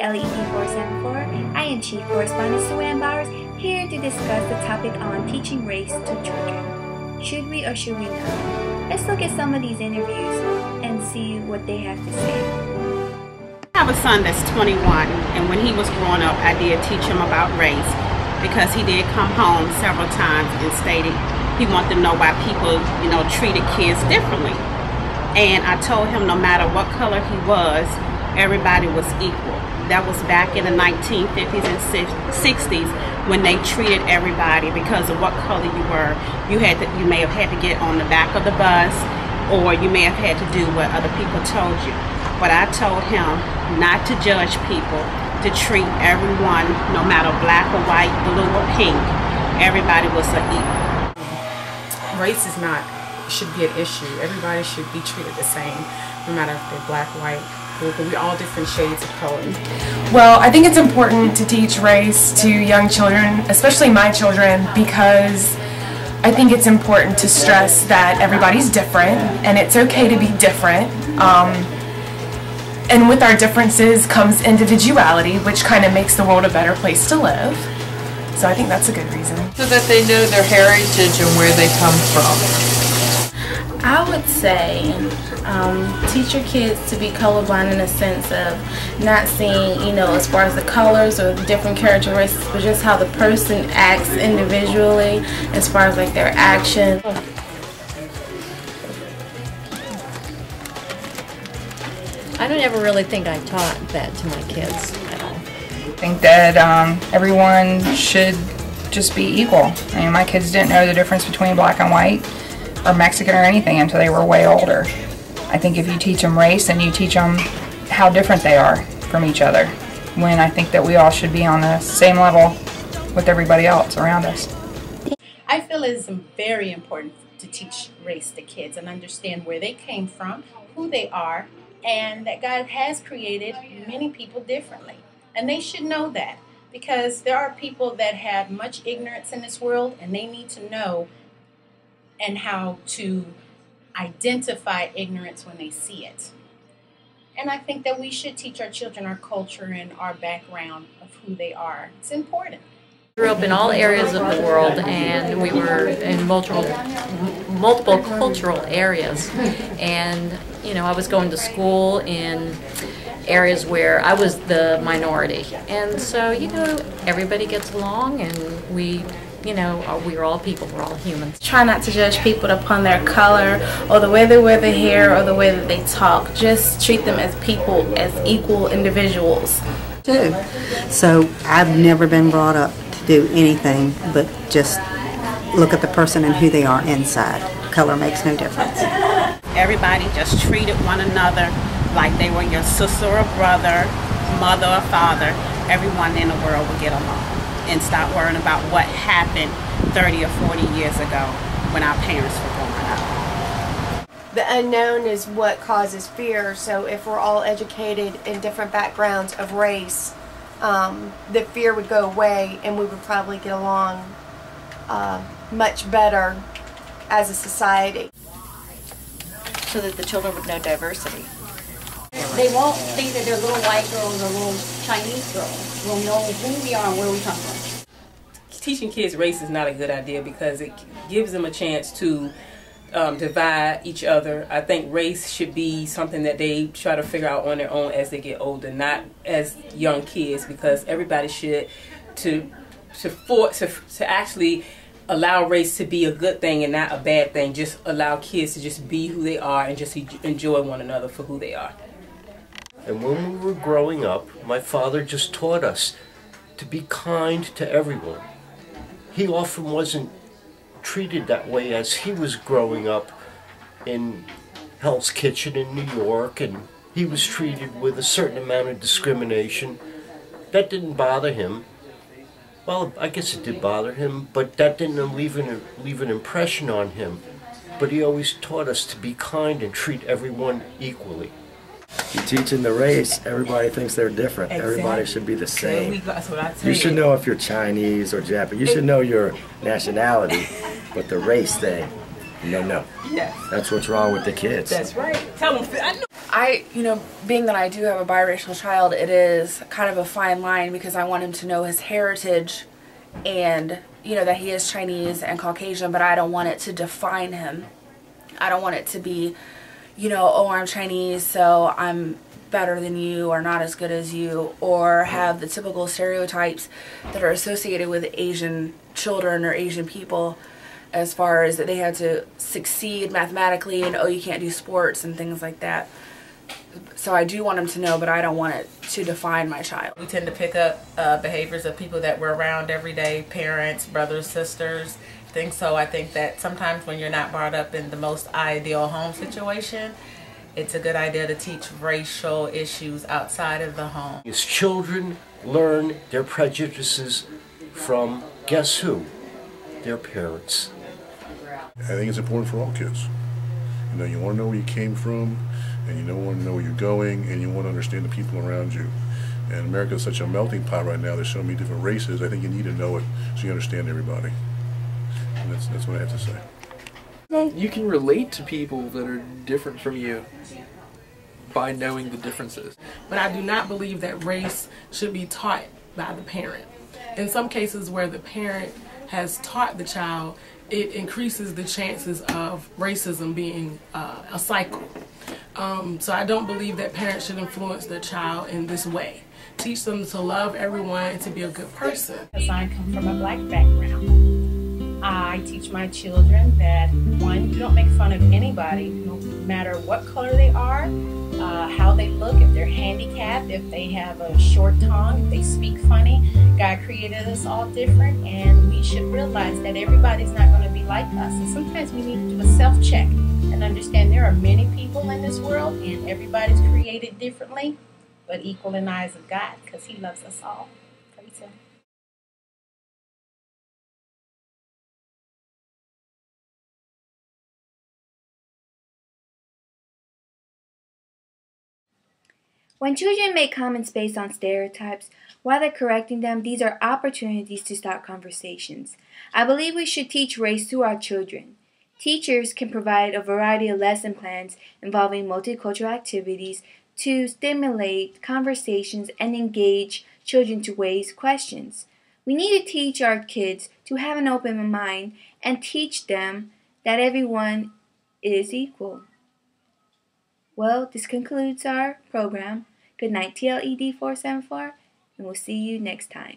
LED474. I am Chief Correspondent Suanne Bowers, here to discuss the topic on teaching race to children. Should we or should we not? Let's look at some of these interviews and see what they have to say. I have a son that's 21, and when he was growing up, I did teach him about race because he did come home several times and stated he wanted to know why people, treated kids differently. And I told him no matter what color he was, everybody was equal. That was back in the 1950s and 60s when they treated everybody because of what color you were. You may have had to get on the back of the bus, or you may have had to do what other people told you. But I told him not to judge people, to treat everyone, no matter black or white, blue or pink. Everybody was an equal. Race should be an issue. Everybody should be treated the same, no matter if they're black, white, blue, but we're all different shades of color. Well, I think it's important to teach race to young children, especially my children, because I think it's important to stress that everybody's different and it's okay to be different. And with our differences comes individuality, which kind of makes the world a better place to live. So I think that's a good reason. So that they know their heritage and where they come from. I would say teach your kids to be colorblind in a sense of not seeing, as far as the colors or the different characteristics, but just how the person acts individually as far as like their action. I don't ever really think I taught that to my kids at all. I think that everyone should just be equal. I mean, my kids didn't know the difference between black and white or Mexican or anything until they were way older. I think if you teach them race, then you teach them how different they are from each other, when I think that we all should be on the same level with everybody else around us. I feel it is very important to teach race to kids and understand where they came from, who they are, and that God has created many people differently. And they should know that, because there are people that have much ignorance in this world, and they need to know and how to identify ignorance when they see it. And I think that we should teach our children our culture and our background of who they are. It's important. I grew up in all areas of the world, and we were in multiple cultural areas. And I was going to school in areas where I was the minority, and so everybody gets along, and we're all people, we're all humans. Try not to judge people upon their color or the way they wear their hair or the way that they talk. Just treat them as people, as equal individuals. Too. So I've never been brought up to do anything but just look at the person and who they are inside. Color makes no difference. Everybody just treated one another like they were your sister or brother, mother or father. Everyone in the world would get along and stop worrying about what happened 30 or 40 years ago when our parents were growing up. The unknown is what causes fear, so if we're all educated in different backgrounds of race, the fear would go away and we would probably get along much better as a society. So that the children would know diversity. They won't think that they're little white girls or little Chinese girls. We'll know who we are and where we come from. Teaching kids race is not a good idea because it gives them a chance to divide each other. I think race should be something that they try to figure out on their own as they get older, not as young kids, because everybody should to actually allow race to be a good thing and not a bad thing. Just allow kids to just be who they are and just enjoy one another for who they are. And when we were growing up, my father just taught us to be kind to everyone. He often wasn't treated that way as he was growing up in Hell's Kitchen in New York, and he was treated with a certain amount of discrimination. That didn't bother him. Well, I guess it did bother him, but that didn't leave an impression on him. But he always taught us to be kind and treat everyone equally. You teaching the race, everybody thinks they're different. Exactly. Everybody should be the same. That's what I tell you should know if you're Chinese or Japanese. You should know your nationality, but the race thing, no. Yes. That's what's wrong with the kids. That's right. Tell them. Being that I do have a biracial child, it is kind of a fine line because I want him to know his heritage and, that he is Chinese and Caucasian, but I don't want it to define him. I don't want it to be, oh, I'm Chinese, so I'm better than you or not as good as you, or have the typical stereotypes that are associated with Asian children or Asian people, as far as that they had to succeed mathematically and, oh, you can't do sports and things like that. So I do want him to know, but I don't want it to define my child. We tend to pick up behaviors of people that we're around every day, parents, brothers, sisters, things. So I think that sometimes when you're not brought up in the most ideal home situation, it's a good idea to teach racial issues outside of the home. As children learn their prejudices from, guess who? Their parents. I think it's important for all kids. You want to know where you came from, and you want to know where you're going, and you want to understand the people around you. And America is such a melting pot right now. There's so many different races. I think you need to know it so you understand everybody. And that's what I have to say. You can relate to people that are different from you by knowing the differences. But I do not believe that race should be taught by the parent. In some cases where the parent has taught the child, it increases the chances of racism being a cycle. So I don't believe that parents should influence their child in this way. Teach them to love everyone and to be a good person. Because I come from a black background, I teach my children that, one, you don't make fun of anybody, no matter what color they are, how they look, if they're handicapped, if they have a short tongue, if they speak funny. God created us all different, and we should realize that everybody's not going to be like us. And sometimes we need to do a self-check and understand there are many people in this world, and everybody's created differently, but equal in the eyes of God, because He loves us all. Praise Him. When children make comments based on stereotypes, rather correcting them, these are opportunities to start conversations. I believe we should teach race to our children. Teachers can provide a variety of lesson plans involving multicultural activities to stimulate conversations and engage children to raise questions. We need to teach our kids to have an open mind and teach them that everyone is equal. Well, this concludes our program. Good night, TLED 474, and we'll see you next time.